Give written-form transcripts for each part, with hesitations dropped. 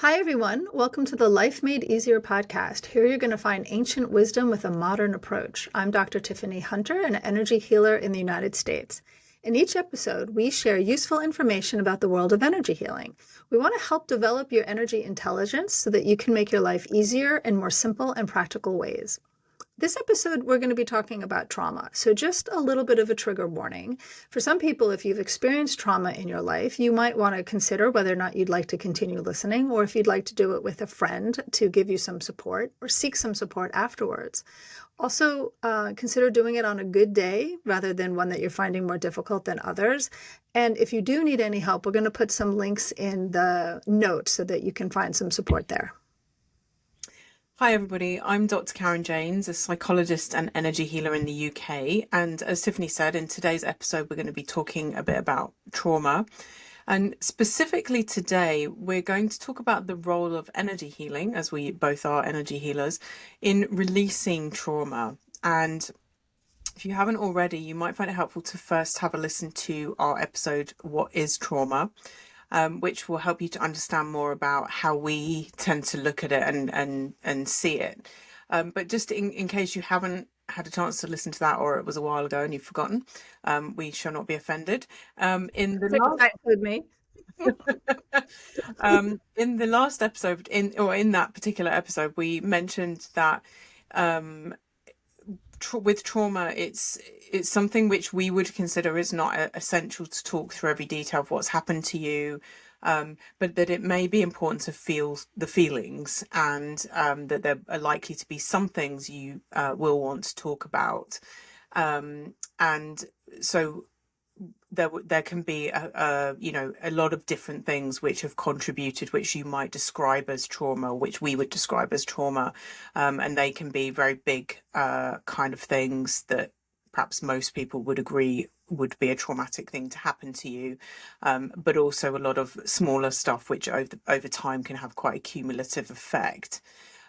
Hi, everyone. Welcome to the Life Made Easier podcast. Here you're going to find ancient wisdom with a modern approach. I'm Dr. Tiffany Hunter, an energy healer in the United States. In each episode, we share useful information about the world of energy healing. We want to help develop your energy intelligence so that you can make your life easier in more simple and practical ways. This episode, we're going to be talking about trauma. So just a little bit of a trigger warning. For some people, if you've experienced trauma in your life, you might want to consider whether or not you'd like to continue listening, or if you'd like to do it with a friend to give you some support or seek some support afterwards. Also, consider doing it on a good day rather than one that you're finding more difficult than others. And if you do need any help, we're going to put some links in the notes so that you can find some support there. Hi everybody, I'm Dr. Karen James, a psychologist and energy healer in the UK. And as Tiffany said, in today's episode, we're going to be talking a bit about trauma. And specifically today, we're going to talk about the role of energy healing, as we both are energy healers, in releasing trauma. And if you haven't already, you might find it helpful to first have a listen to our episode, What is Trauma? Which will help you to understand more about how we tend to look at it and see it. But just in case you haven't had a chance to listen to that, or it was a while ago and you've forgotten, we shall not be offended. In the in the last episode, in that particular episode, we mentioned that with trauma, it's something which we would consider is not essential to talk through every detail of what's happened to you, but that it may be important to feel the feelings, and that there are likely to be some things you will want to talk about, and so there can be a lot of different things which have contributed, which you might describe as trauma, which we would describe as trauma, and they can be very big kind of things that perhaps most people would agree would be a traumatic thing to happen to you, but also a lot of smaller stuff which over time can have quite a cumulative effect.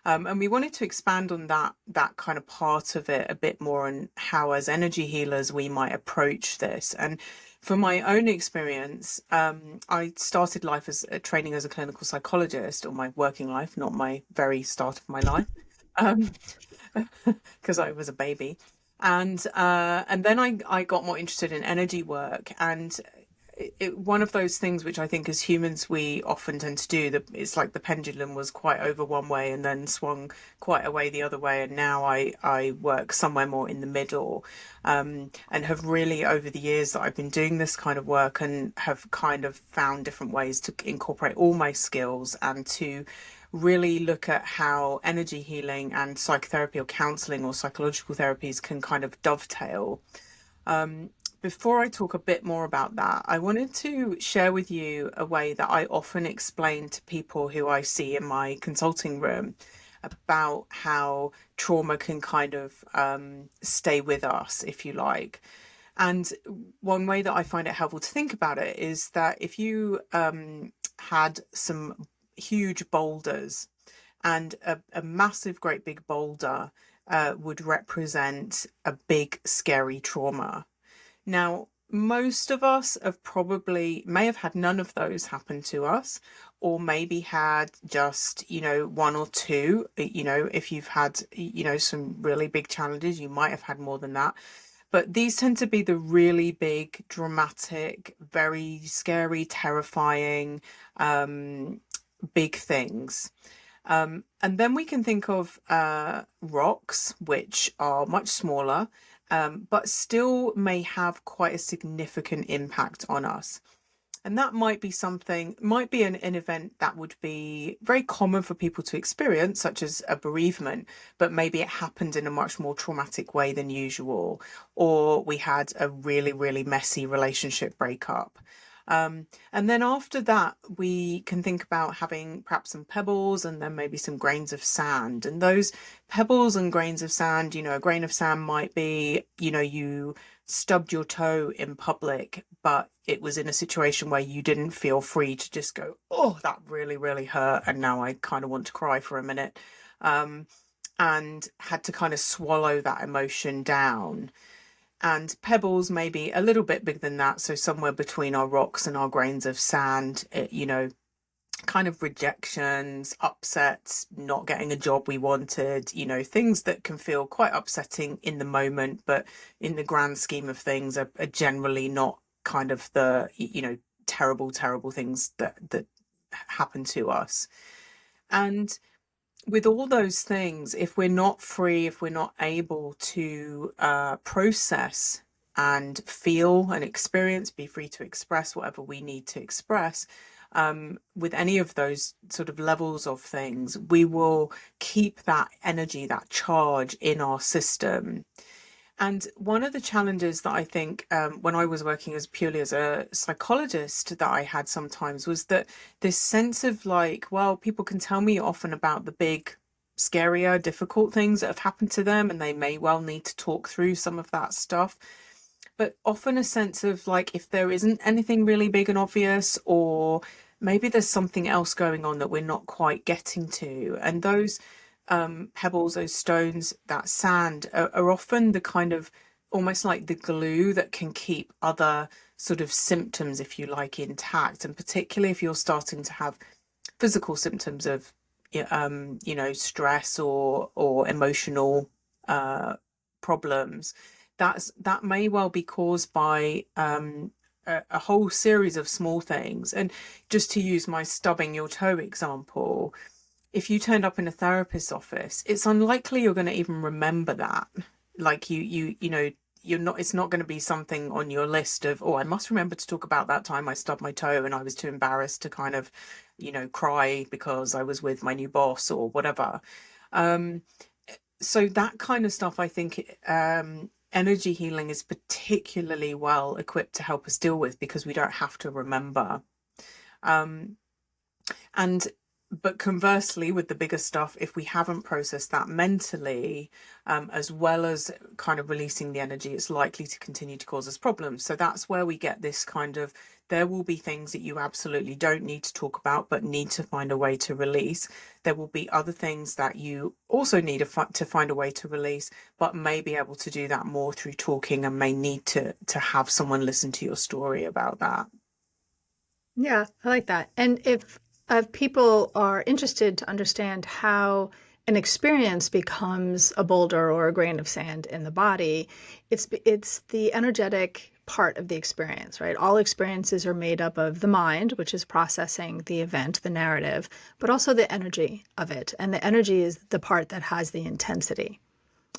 And we wanted to expand on that kind of part of it a bit more, and how as energy healers we might approach this. And from my own experience, I started life as training as a clinical psychologist, or my working life, not my very start of my life, because I was a baby. And then I got more interested in energy work, and one of those things which I think as humans we often tend to do, that it's like the pendulum was quite over one way and then swung quite away the other way, and now I work somewhere more in the middle, and have really, over the years that I've been doing this kind of work, and have kind of found different ways to incorporate all my skills and to really look at how energy healing and psychotherapy or counseling or psychological therapies can kind of dovetail. Before I talk a bit more about that, I wanted to share with you a way that I often explain to people who I see in my consulting room about how trauma can kind of stay with us, if you like. And one way that I find it helpful to think about it is that if you had some huge boulders, and a massive, great big boulder would represent a big, scary trauma. Now, most of us may have had none of those happen to us, or maybe had just, one or two. If you've had, some really big challenges, you might have had more than that. But these tend to be the really big, dramatic, very scary, terrifying, big things. And then we can think of rocks, which are much smaller, but still may have quite a significant impact on us. And that might be an event that would be very common for people to experience, such as a bereavement, but maybe it happened in a much more traumatic way than usual, or we had a really, really messy relationship breakup. And then after that, we can think about having perhaps some pebbles and then maybe some grains of sand. And those pebbles and grains of sand, a grain of sand might be, you stubbed your toe in public, but it was in a situation where you didn't feel free to just go, oh, that really, really hurt, and now I kind of want to cry for a minute, and had to kind of swallow that emotion down. And pebbles may be a little bit bigger than that, so somewhere between our rocks and our grains of sand, kind of rejections, upsets, not getting a job we wanted, things that can feel quite upsetting in the moment, but in the grand scheme of things are generally not kind of the, terrible, terrible things that happen to us. And with all those things, if we're not free, if we're not able to process and feel and experience, be free to express whatever we need to express, with any of those sort of levels of things, we will keep that energy, that charge in our system. And one of the challenges that I think when I was working as purely as a psychologist that I had sometimes was that this sense of like, well, people can tell me often about the big, scarier, difficult things that have happened to them, and they may well need to talk through some of that stuff. But often a sense of like, if there isn't anything really big and obvious, or maybe there's something else going on that we're not quite getting to. And those pebbles, those stones, that sand are often the kind of almost like the glue that can keep other sort of symptoms, if you like, intact. And particularly if you're starting to have physical symptoms of, stress or emotional problems, that may well be caused by a whole series of small things. And just to use my stubbing your toe example, if you turned up in a therapist's office, it's unlikely you're going to even remember that. Like you're not, it's not going to be something on your list of, oh, I must remember to talk about that time I stubbed my toe and I was too embarrassed to kind of, cry because I was with my new boss or whatever. So that kind of stuff, I think, energy healing is particularly well equipped to help us deal with, because we don't have to remember. And but conversely, with the bigger stuff, if we haven't processed that mentally, as well as kind of releasing the energy, it's likely to continue to cause us problems. So that's where we get this kind of, there will be things that you absolutely don't need to talk about, but need to find a way to release. There will be other things that you also need to find a way to release, but may be able to do that more through talking, and may need to have someone listen to your story about that. Yeah, I like that. And if people are interested to understand how an experience becomes a boulder or a grain of sand in the body, it's the energetic part of the experience, right? All experiences are made up of the mind, which is processing the event, the narrative, but also the energy of it. And the energy is the part that has the intensity.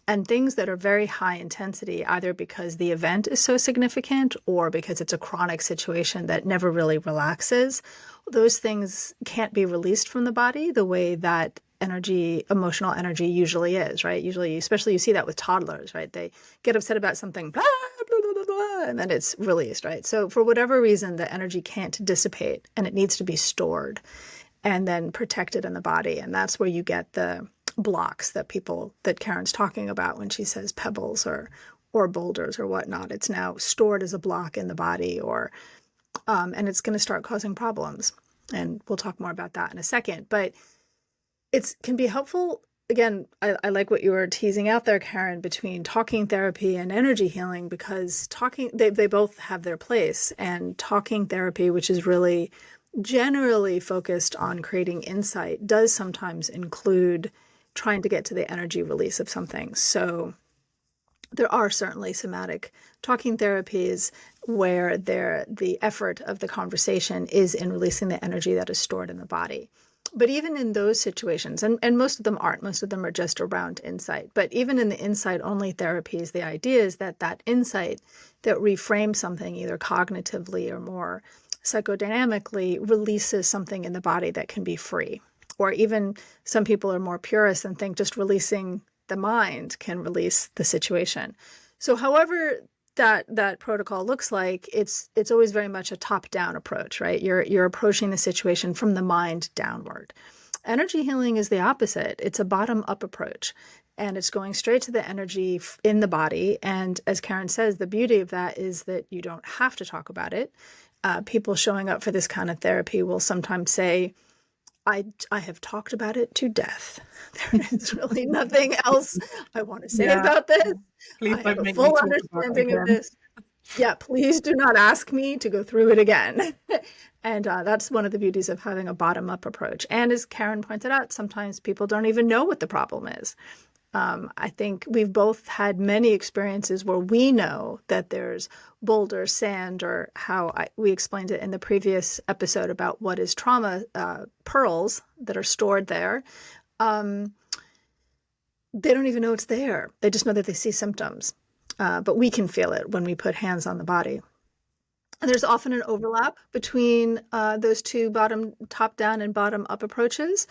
And things that are very high intensity, either because the event is so significant or because it's a chronic situation that never really relaxes, those things can't be released from the body the way that energy, emotional energy usually is, right? Usually, especially you see that with toddlers, right? They get upset about something, blah, blah, blah, blah, blah, and then it's released, right? So for whatever reason, the energy can't dissipate and it needs to be stored and then protected in the body. And that's where you get the blocks that Karen's talking about when she says pebbles or boulders or whatnot. It's now stored as a block in the body, or and it's going to start causing problems. And we'll talk more about that in a second. But it can be helpful. Again, I like what you were teasing out there, Karen, between talking therapy and energy healing, because they both have their place. And talking therapy, which is really generally focused on creating insight, does sometimes include trying to get to the energy release of something. So there are certainly somatic talking therapies where the effort of the conversation is in releasing the energy that is stored in the body. But even in those situations, and most of them aren't, most of them are just around insight. But even in the insight-only therapies, the idea is that insight that reframes something either cognitively or more psychodynamically releases something in the body that can be free. Or even some people are more purist and think just releasing the mind can release the situation. So however that protocol looks like, it's always very much a top-down approach, right? You're approaching the situation from the mind downward. Energy healing is the opposite. It's a bottom-up approach, and it's going straight to the energy in the body. And as Karen says, the beauty of that is that you don't have to talk about it. People showing up for this kind of therapy will sometimes say, I have talked about it to death. There is really nothing else I want to say Yeah, about this. please I have don't a make me full talk about it understanding of again. this. Yeah, please do not ask me to go through it again. And that's one of the beauties of having a bottom up approach. And as Karen pointed out, sometimes people don't even know what the problem is. I think we've both had many experiences where we know that there's boulder, sand, or we explained it in the previous episode about what is trauma, pearls that are stored there. Um, they don't even know it's there. They just know that they see symptoms. But we can feel it when we put hands on the body. And there's often an overlap between those two top down and bottom up approaches.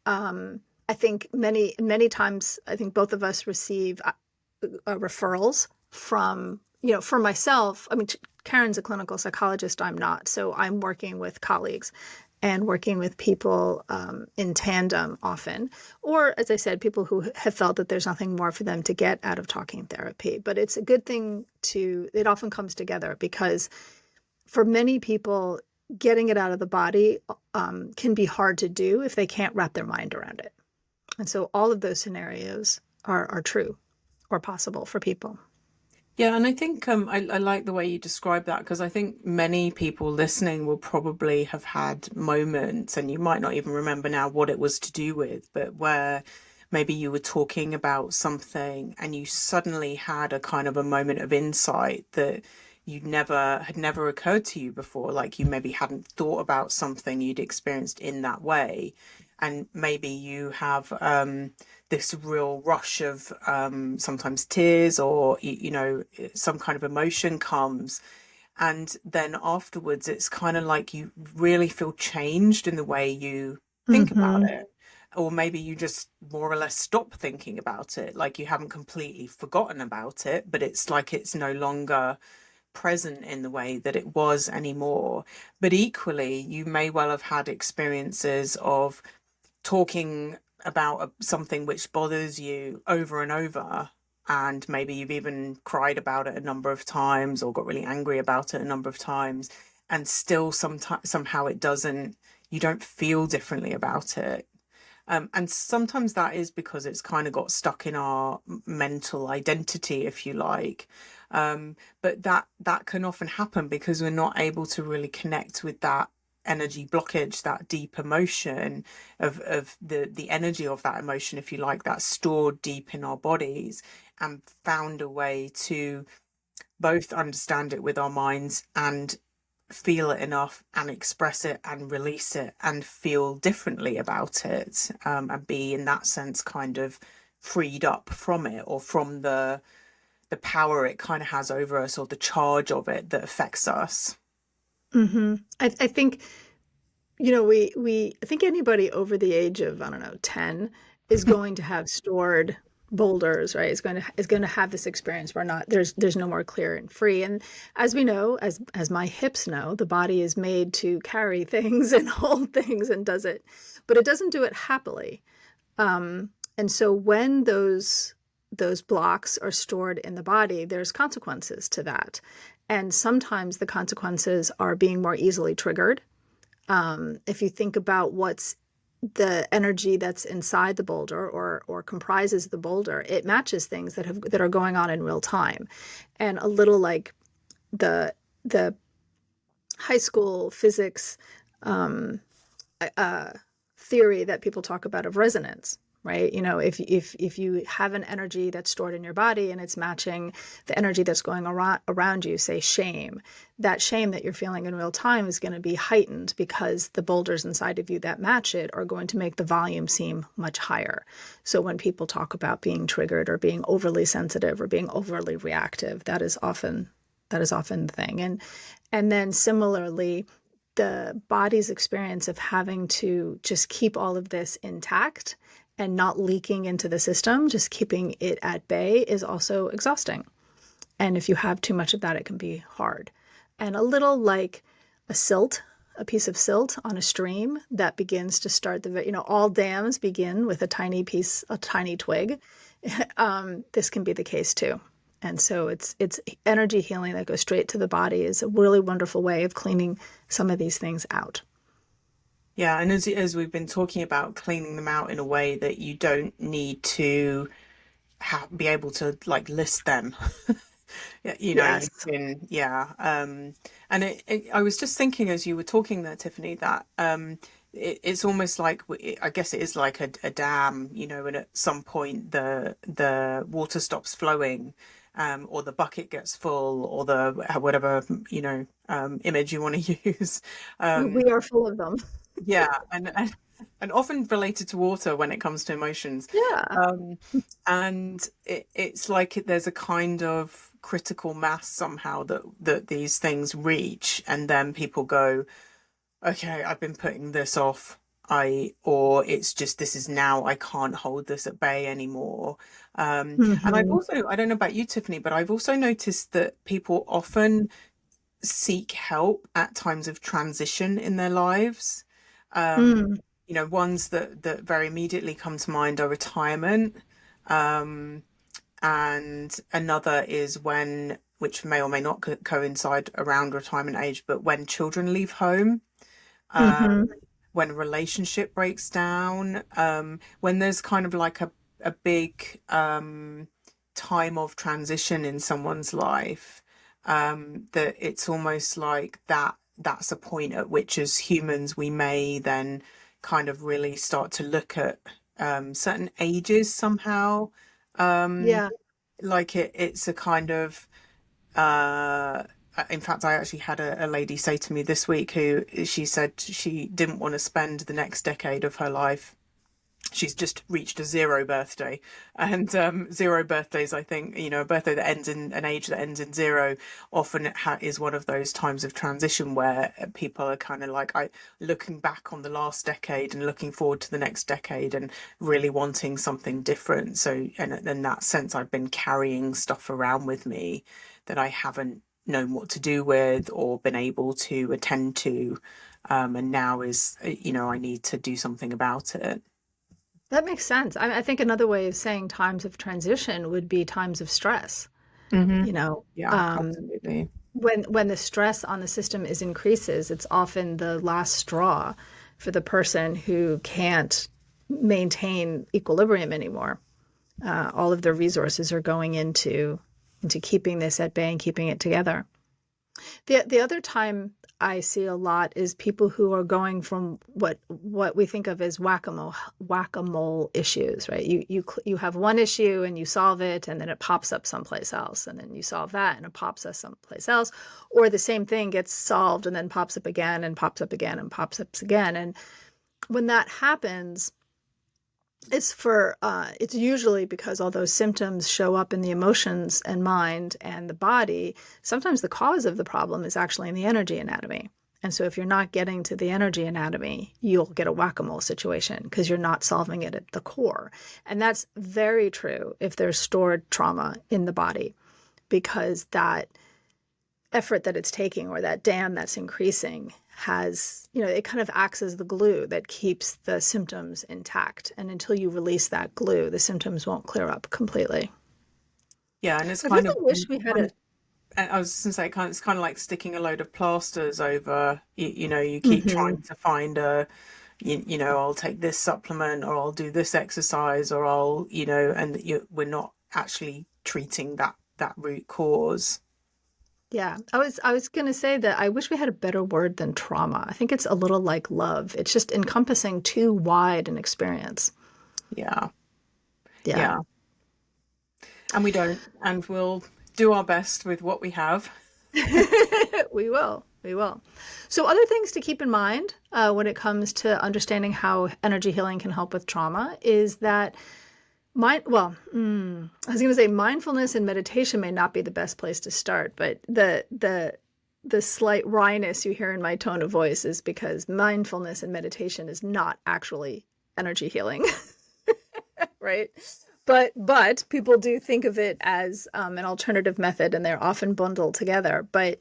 I think many times, I think both of us receive referrals from, for myself. I mean, Karen's a clinical psychologist. I'm not. So I'm working with colleagues and working with people in tandem often. Or, as I said, people who have felt that there's nothing more for them to get out of talking therapy. But it's a good thing it often comes together because for many people, getting it out of the body can be hard to do if they can't wrap their mind around it. And so all of those scenarios are true or possible for people. Yeah, and I think I like the way you describe that because I think many people listening will probably have had moments, and you might not even remember now what it was to do with, but where maybe you were talking about something and you suddenly had a kind of a moment of insight that had never occurred to you before, like you maybe hadn't thought about something you'd experienced in that way. And maybe you have this real rush of sometimes tears or some kind of emotion comes, and then afterwards it's kind of like you really feel changed in the way you think about Mm-hmm. it, or maybe you just more or less stop thinking about it, like you haven't completely forgotten about it, but it's like it's no longer present in the way that it was anymore. But equally, you may well have had experiences of talking about something which bothers you over and over, and maybe you've even cried about it a number of times or got really angry about it a number of times, and still somehow it doesn't, you don't feel differently about it. And sometimes that is because it's kind of got stuck in our mental identity, if you like. But that can often happen because we're not able to really connect with that energy blockage, that deep emotion of the energy of that emotion, if you like, that's stored deep in our bodies, and found a way to both understand it with our minds and feel it enough and express it and release it and feel differently about it, and be in that sense kind of freed up from it, or from the power it kind of has over us, or the charge of it that affects us. Mm-hmm. I think, I think anybody over the age of, I don't know, 10 is going to have stored boulders, right? Is going to have this experience where not there's no more clear and free. And as we know, as my hips know, the body is made to carry things and hold things and does it, but it doesn't do it happily. And so when those blocks are stored in the body, there's consequences to that. And sometimes the consequences are being more easily triggered. If you think about what's the energy that's inside the boulder or comprises the boulder, it matches things that are going on in real time. And a little like the high school physics um, uh, theory that people talk about of resonance, right? If you have an energy that's stored in your body and it's matching the energy that's going around you, say shame, that shame that you're feeling in real time is going to be heightened because the boulders inside of you that match it are going to make the volume seem much higher. So when people talk about being triggered or being overly sensitive or being overly reactive, that is often the thing. And then similarly, the body's experience of having to just keep all of this intact and not leaking into the system, just keeping it at bay, is also exhausting. And if you have too much of that, it can be hard. And a little like a piece of silt on a stream that begins to start all dams begin with a tiny twig. This can be the case too. And so it's energy healing that goes straight to the body is a really wonderful way of cleaning some of these things out. Yeah, and as we've been talking about, cleaning them out in a way that you don't need to be able to like list them. Yeah, you know, you Yes. can, yeah. And I was just thinking as you were talking there, Tiffany, that it's almost like I guess it is like a dam, you know, and at some point the water stops flowing, or the bucket gets full, or the whatever, you know, image you want to use. Um, We are full of them. yeah, and often related to water when it comes to emotions. Yeah. Um, and it's like there's a kind of critical mass somehow that these things reach, and then people go, okay, I've been putting this off. Or it's just this is now I can't hold this at bay anymore. And I've Hmm. also, I don't know about you, Tiffany, but I've also noticed that people often seek help at times of transition in their lives. Um, Mm. you know, ones that very immediately come to mind are retirement, um, and another is when, which may or may not coincide around retirement age, but when children leave home, uh, Hmm. when a relationship breaks down, when there's kind of like a big time of transition in someone's life, that it's almost like that's a point at which as humans we may then kind of really start to look at certain ages somehow, um, Yeah. like it's a kind of uh in fact, I actually had a lady say to me this week who she said she didn't want to spend the next decade of her life. She's just reached a zero birthday, and zero birthdays, I think, you know, a birthday that ends in an age that ends in zero often is one of those times of transition where people are kind of like I looking back on the last decade and looking forward to the next decade and really wanting something different. So, and in that sense, I've been carrying stuff around with me that I haven't known what to do with or been able to attend to, and now is, you know, I need to do something about it. That makes sense. I think another way of saying times of transition would be times of stress. Hmm. You know, Yeah, absolutely. when the stress on the system is increases, it's often the last straw for the person who can't maintain equilibrium anymore. All of their resources are going into keeping this at bay and keeping it together. The other time I see a lot is people who are going from what we think of as whack-a-mole issues, right? You have one issue and you solve it, and then it pops up someplace else, and then you solve that and it pops up someplace else, or the same thing gets solved and then pops up again and pops up again and pops up again. And when that happens, it's usually because although symptoms show up in the emotions and mind and the body, sometimes the cause of the problem is actually in the energy anatomy. And so if you're not getting to the energy anatomy, you'll get a whack-a-mole situation because you're not solving it at the core. And that's very true if there's stored trauma in the body, because that effort that it's taking or that dam that's increasing has, it kind of acts as the glue that keeps the symptoms intact. And until you release that glue, the symptoms won't clear up completely. Yeah, and it's I kind really of, wish we had a. and I was just gonna say, it's kind of like sticking a load of plasters over. You know, you keep Mhm. trying to find you know, I'll take this supplement, or I'll do this exercise, or I'll, you know, and we're not actually treating that root cause. Yeah, I was going to say that I wish we had a better word than trauma. I think it's a little like love. It's just encompassing too wide an experience. Yeah, Yeah. yeah, and we don't, and we'll do our best with what we have. We will. We will. So, other things to keep in mind when it comes to understanding how energy healing can help with trauma is that I was going to say mindfulness and meditation may not be the best place to start, but the slight wryness you hear in my tone of voice is because mindfulness and meditation is not actually energy healing, right? But people do think of it as an alternative method, and they're often bundled together. But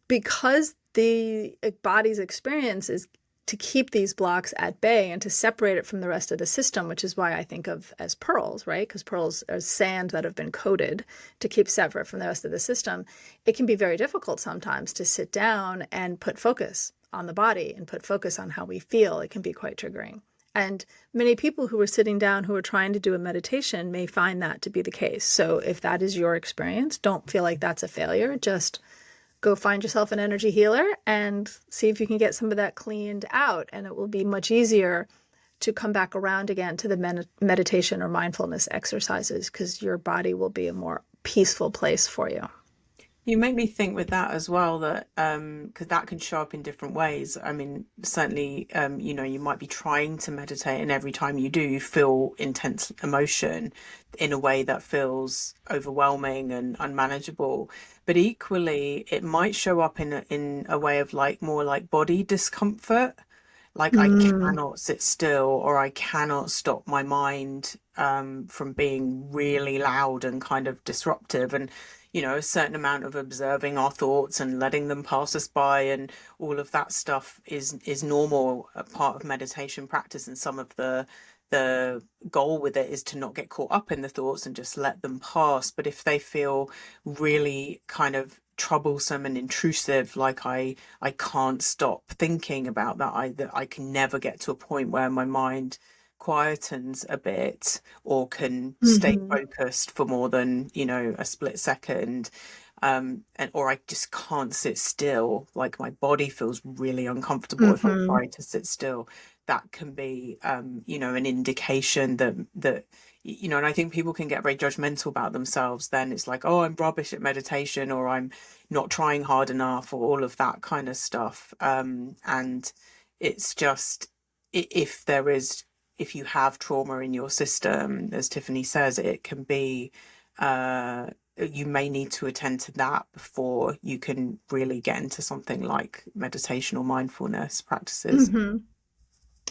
because the body's experience is to keep these blocks at bay and to separate it from the rest of the system, which is why I think of as pearls, right? Because pearls are sand that have been coated to keep separate from the rest of the system. It can be very difficult sometimes to sit down and put focus on the body and put focus on how we feel. It can be quite triggering. And many people who are sitting down who are trying to do a meditation may find that to be the case. So if that is your experience, don't feel like that's a failure. Just go find yourself an energy healer and see if you can get some of that cleaned out. And it will be much easier to come back around again to the meditation or mindfulness exercises, because your body will be a more peaceful place for you. You make me think with that as well that because that can show up in different ways. I mean, certainly, you might be trying to meditate, and every time you do, you feel intense emotion in a way that feels overwhelming and unmanageable. But equally, it might show up in a way of like more like body discomfort. Like I Mm, cannot sit still, or I cannot stop my mind from being really loud and kind of disruptive. And a certain amount of observing our thoughts and letting them pass us by, and all of that stuff is normal, a part of meditation practice. And some of the goal with it is to not get caught up in the thoughts and just let them pass. But if they feel really kind of troublesome and intrusive, like I can't stop thinking about that I can never get to a point where my mind quietens a bit or can stay hmm focused for more than a split second, and or I just can't sit still, like my body feels really uncomfortable if I hmm try to sit still. That can be an indication that and I think people can get very judgmental about themselves. Then it's like, oh, I'm rubbish at meditation, or I'm not trying hard enough, or all of that kind of stuff. And it's just, if if you have trauma in your system, as Tiffany says, it can be, you may need to attend to that before you can really get into something like meditation or mindfulness practices. hmm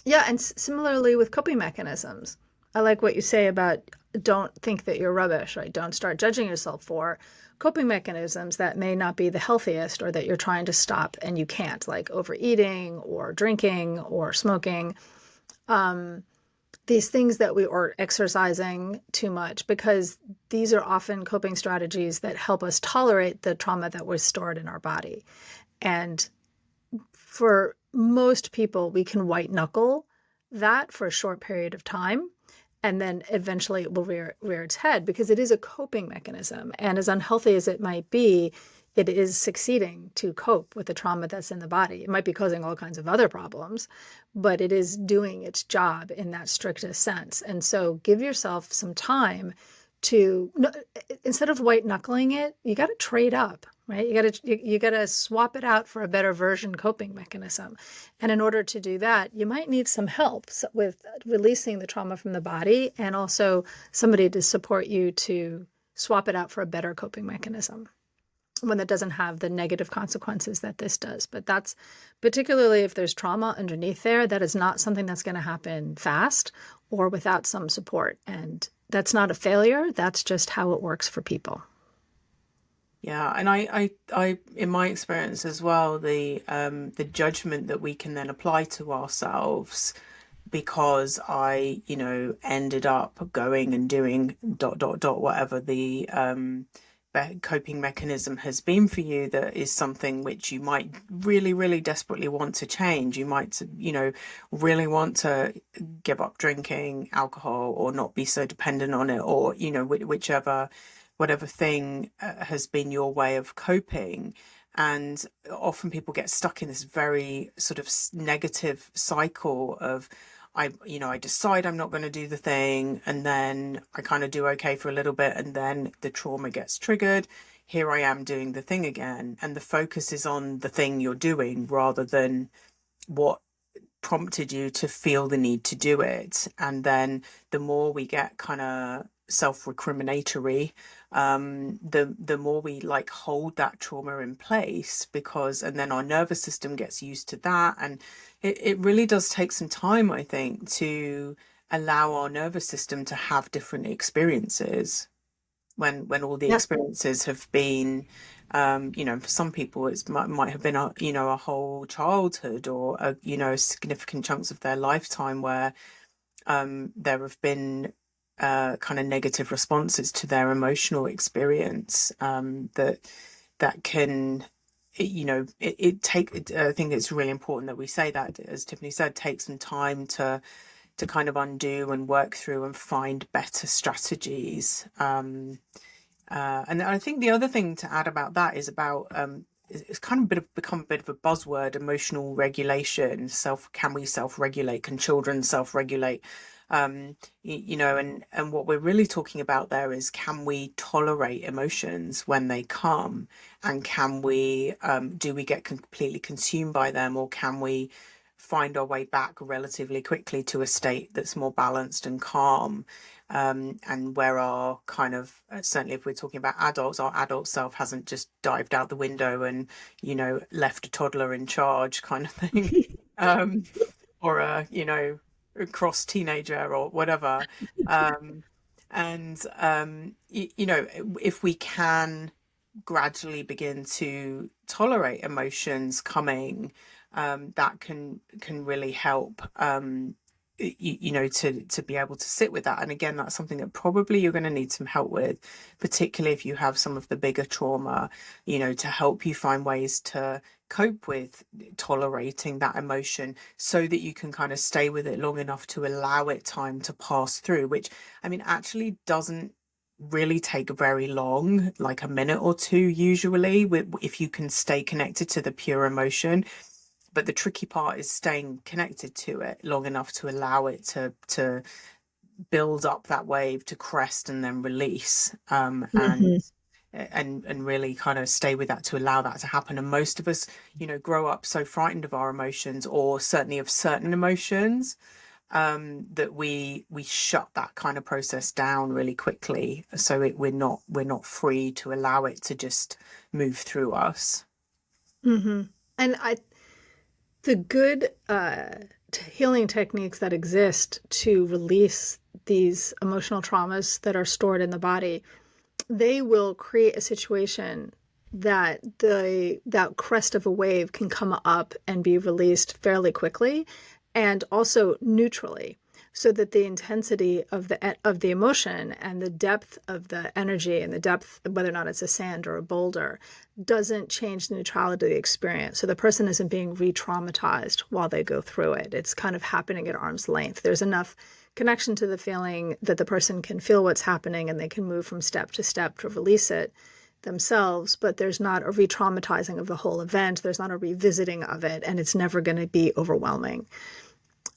Yeah, and similarly with coping mechanisms. I like what you say about don't think that you're rubbish, right? Don't start judging yourself for coping mechanisms that may not be the healthiest or that you're trying to stop and you can't, like overeating or drinking or smoking. These things that we or exercising too much, because these are often coping strategies that help us tolerate the trauma that was stored in our body. And for most people, we can white knuckle that for a short period of time. And then eventually it will rear its head, because it is a coping mechanism. And as unhealthy as it might be, it is succeeding to cope with the trauma that's in the body. It might be causing all kinds of other problems, but it is doing its job in that strictest sense. And so give yourself some time to, instead of white knuckling it, you got to trade up, right? You got to swap it out for a better version coping mechanism. And in order to do that, you might need some help with releasing the trauma from the body, and also somebody to support you to swap it out for a better coping mechanism, one that doesn't have the negative consequences that this does. But that's particularly if there's trauma underneath there, that is not something that's going to happen fast or without some support. And that's not a failure. That's just how it works for people. Yeah, and in my experience as well, the judgment that we can then apply to ourselves because ended up going and doing dot dot dot whatever the coping mechanism has been for you, that is something which you might really, really desperately want to change. You might, really want to give up drinking alcohol or not be so dependent on it, or, whichever, whatever thing has been your way of coping. And often people get stuck in this very sort of negative cycle of, I decide I'm not going to do the thing, and then I kind of do okay for a little bit, and then the trauma gets triggered. Here I am doing the thing again, and the focus is on the thing you're doing rather than what prompted you to feel the need to do it. And then the more we get kind of self-recriminatory, the more we like hold that trauma in place, because and then our nervous system gets used to that. And it really does take some time, I think, to allow our nervous system to have different experiences when all the Yeah. experiences have been, for some people it might have been a whole childhood, or significant chunks of their lifetime where there have been kind of negative responses to their emotional experience, that can, I think it's really important that we say that, as Tiffany said, take some time to kind of undo and work through and find better strategies. And I think the other thing to add about that is about it's kind of become a bit of a buzzword: emotional regulation. Can we self-regulate? Can children self-regulate? And what we're really talking about there is, can we tolerate emotions when they come, and can we do we get completely consumed by them, or can we find our way back relatively quickly to a state that's more balanced and calm, and where our kind of, certainly if we're talking about adults, our adult self hasn't just dived out the window and left a toddler in charge, kind of thing, or a cross teenager or whatever. If we can gradually begin to tolerate emotions coming, that can really help, to be able to sit with that. And again, that's something that probably you're going to need some help with, particularly if you have some of the bigger trauma, to help you find ways to cope with tolerating that emotion, so that you can kind of stay with it long enough to allow it time to pass through, which, I mean, actually doesn't really take very long, like a minute or two usually, if you can stay connected to the pure emotion. But the tricky part is staying connected to it long enough to allow it to build up that wave, to crest and then release, Mhm. and really kind of stay with that to allow that to happen. And most of us, grow up so frightened of our emotions, or certainly of certain emotions, that we shut that kind of process down really quickly, so we're not free to allow it to just move through us. Mhm. And the good healing techniques that exist to release these emotional traumas that are stored in the body, they will create a situation that that crest of a wave can come up and be released fairly quickly, and also neutrally, so that the intensity of the emotion and the depth of the energy and the depth, whether or not it's a sand or a boulder, doesn't change the neutrality of the experience. So the person isn't being re-traumatized while they go through it. It's kind of happening at arm's length. There's enough connection to the feeling that the person can feel what's happening, and they can move from step to release it themselves, but there's not a re-traumatizing of the whole event. There's not a revisiting of it, and it's never going to be overwhelming.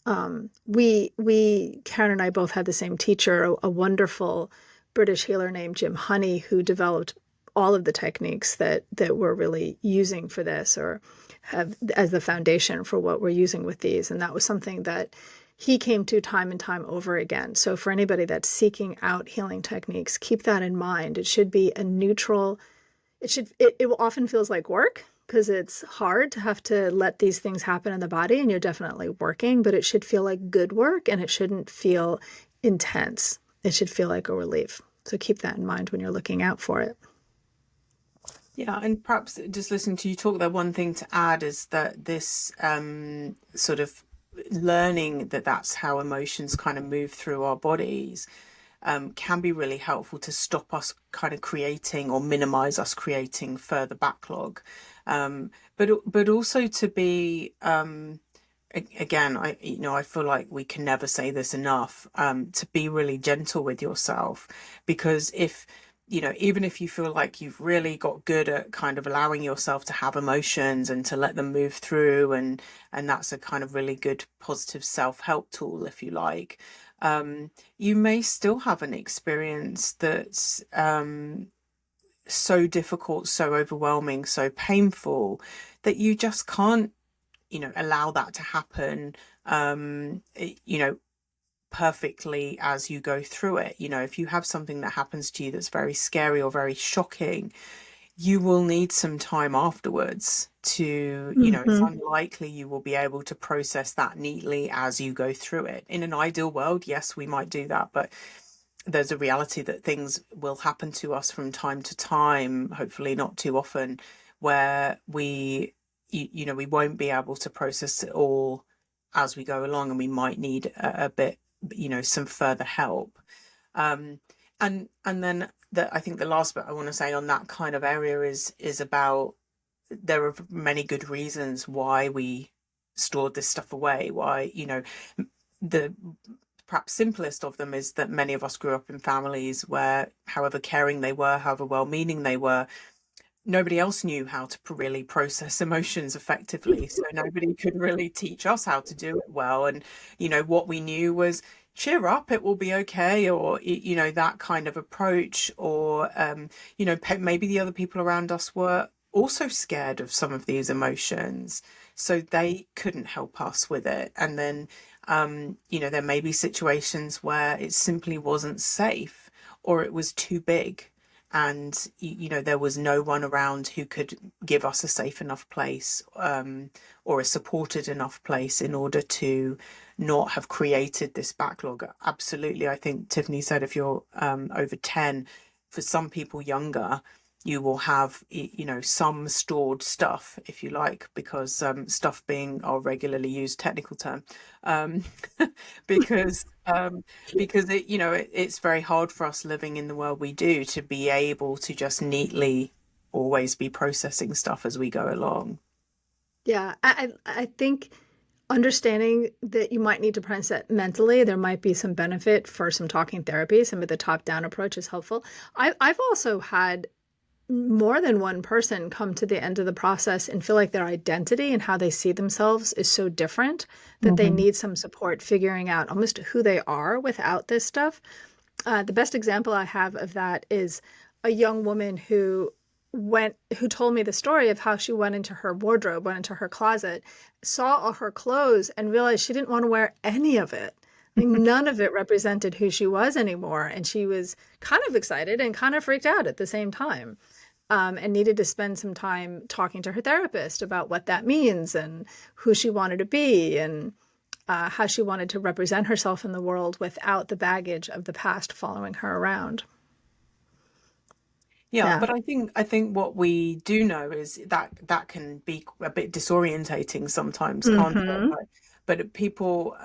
Karen and I both had the same teacher, a wonderful British healer named Jim Honey, who developed all of the techniques that we're really using for this, or have as the foundation for what we're using with these. And that was something that he came to time and time over again. So for anybody that's seeking out healing techniques, keep that in mind. It should be a neutral, it often feels like work, because it's hard to have to let these things happen in the body, and you're definitely working, but it should feel like good work, and it shouldn't feel intense. It should feel like a relief. So keep that in mind when you're looking out for it. Yeah, and perhaps just listening to you talk there, one thing to add is that this sort of learning that that's how emotions kind of move through our bodies, can be really helpful to stop us kind of creating, or minimize us creating, further backlog. But also to be, again, I feel like we can never say this enough, to be really gentle with yourself, because even if you feel like you've really got good at kind of allowing yourself to have emotions and to let them move through, and that's a kind of really good positive self-help tool, if you like, you may still have an experience that's so difficult, so overwhelming, so painful, that you just can't allow that to happen, perfectly as you go through it. If you have something that happens to you that's very scary or very shocking, you will need some time afterwards to, it's Mm-hmm. unlikely you will be able to process that neatly as you go through it. In an ideal world, yes, we might do that, but there's a reality that things will happen to us from time to time, hopefully not too often, where we won't be able to process it all as we go along, and we might need a bit, some further help. And then I think the last bit I want to say on that kind of area is about, there are many good reasons why we stored this stuff away, why the perhaps simplest of them is that many of us grew up in families where, however caring they were, however well-meaning they were, nobody else knew how to really process emotions effectively. So nobody could really teach us how to do it well. And, what we knew was cheer up, it will be okay. Or, that kind of approach. Or, maybe the other people around us were also scared of some of these emotions. So they couldn't help us with it. And then, there may be situations where it simply wasn't safe or it was too big. And there was no one around who could give us a safe enough place, or a supported enough place in order to not have created this backlog. Absolutely. I think Tiffany said if you're over 10, for some people younger, you will have some stored stuff, if you like, because stuff being our regularly used technical term, um, because it's very hard for us living in the world we do to be able to just neatly always be processing stuff as we go along. Yeah, I think understanding that you might need to process it mentally, there might be some benefit for some talking therapy. Some of the top-down approach is helpful. I've also had more than one person come to the end of the process and feel like their identity and how they see themselves is so different that they need some support figuring out almost who they are without this stuff. The best example I have of that is a young woman who told me the story of how she went into her wardrobe, went into her closet, saw all her clothes and realized she didn't want to wear any of it. Like none of it represented who she was anymore. And she was kind of excited and kind of freaked out at the same time. And needed to spend some time talking to her therapist about what that means and who she wanted to be and how she wanted to represent herself in the world without the baggage of the past following her around. Yeah, Yeah. but I think what we do know is that that can be a bit disorientating sometimes, can't it? Mm-hmm. But people,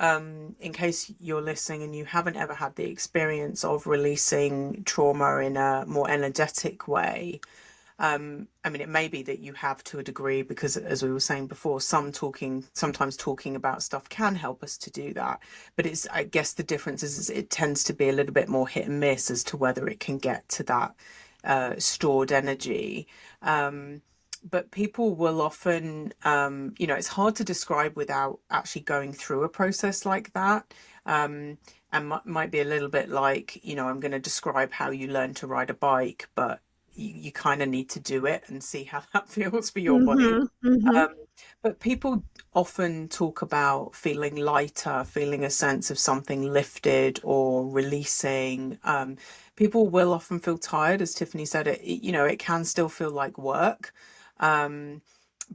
in case you're listening and you haven't ever had the experience of releasing trauma in a more energetic way, I mean, it may be that you have to a degree because, as we were saying before, sometimes talking about stuff can help us to do that. But I guess the difference is it tends to be a little bit more hit and miss as to whether it can get to that stored energy. But people will often, it's hard to describe without actually going through a process like that. And might be a little bit like, I'm going to describe how you learn to ride a bike, but you kind of need to do it and see how that feels for your body. Mm-hmm. Mm-hmm. Um, but people often talk about feeling lighter, feeling a sense of something lifted or releasing. People will often feel tired, as Tiffany said. It can still feel like work, um,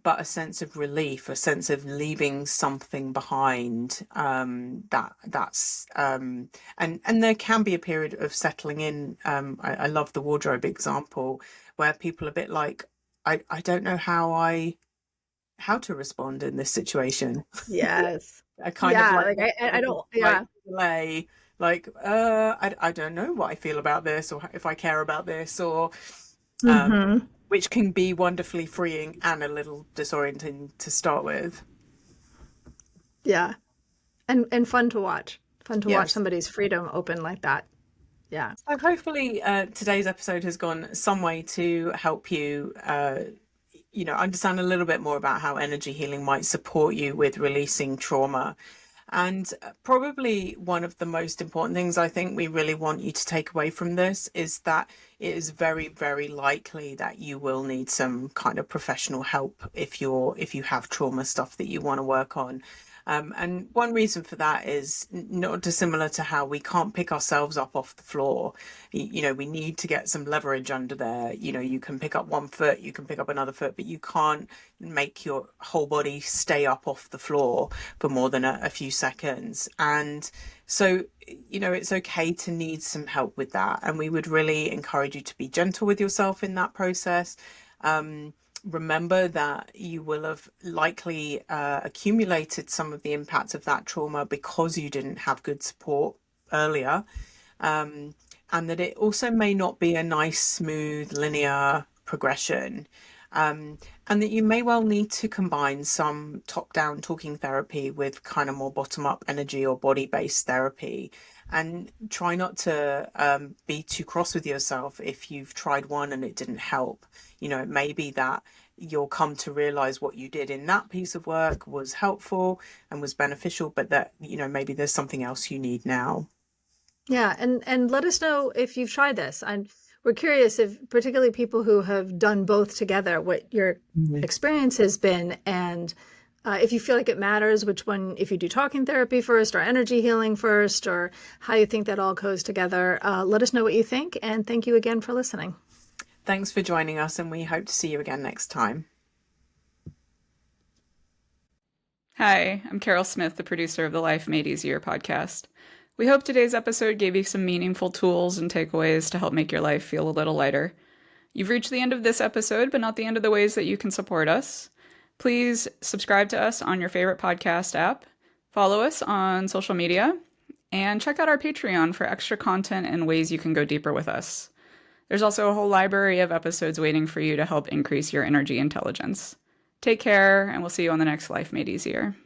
but a sense of relief, a sense of leaving something behind. And there can be a period of settling in. I love the wardrobe example where people are a bit like, I don't know how to respond in this situation. Yes. I kind of Yeah. like Like that I sort of don't. like Yeah. delay, like I don't know what I feel about this or if I care about this or um Mm-hmm. which can be wonderfully freeing and a little disorienting to start with. Yeah. And fun to watch. Fun to watch Yes. somebody's freedom open like that. Yeah. So hopefully today's episode has gone some way to help you understand a little bit more about how energy healing might support you with releasing trauma. And probably one of the most important things I think we really want you to take away from this is that it is very, very likely that you will need some kind of professional help if you have trauma stuff that you want to work on. And one reason for that is not dissimilar to how we can't pick ourselves up off the floor. We need to get some leverage under there. You can pick up one foot, you can pick up another foot, but you can't make your whole body stay up off the floor for more than a few seconds. And so, it's okay to need some help with that. And we would really encourage you to be gentle with yourself in that process. Remember that you will have likely accumulated some of the impact of that trauma because you didn't have good support earlier. And that it also may not be a nice, smooth, linear progression. And that you may well need to combine some top-down talking therapy with kind of more bottom-up energy or body-based therapy. And try not to be too cross with yourself if you've tried one and it didn't help. It may be that you'll come to realize what you did in that piece of work was helpful and was beneficial, but that, maybe there's something else you need now. Yeah, and let us know if you've tried this. We're curious if particularly people who have done both together, what your experience has been, and if you feel like it matters which one, if you do talking therapy first or energy healing first, or how you think that all goes together. Let us know what you think, and thank you again for listening. Thanks for joining us, and we hope to see you again next time. Hi, I'm Carol Smith, the producer of the Life Made Easier podcast. We hope today's episode gave you some meaningful tools and takeaways to help make your life feel a little lighter. You've reached the end of this episode, but not the end of the ways that you can support us. Please subscribe to us on your favorite podcast app, follow us on social media, and check out our Patreon for extra content and ways you can go deeper with us. There's also a whole library of episodes waiting for you to help increase your energy intelligence. Take care, and we'll see you on the next Life Made Easier.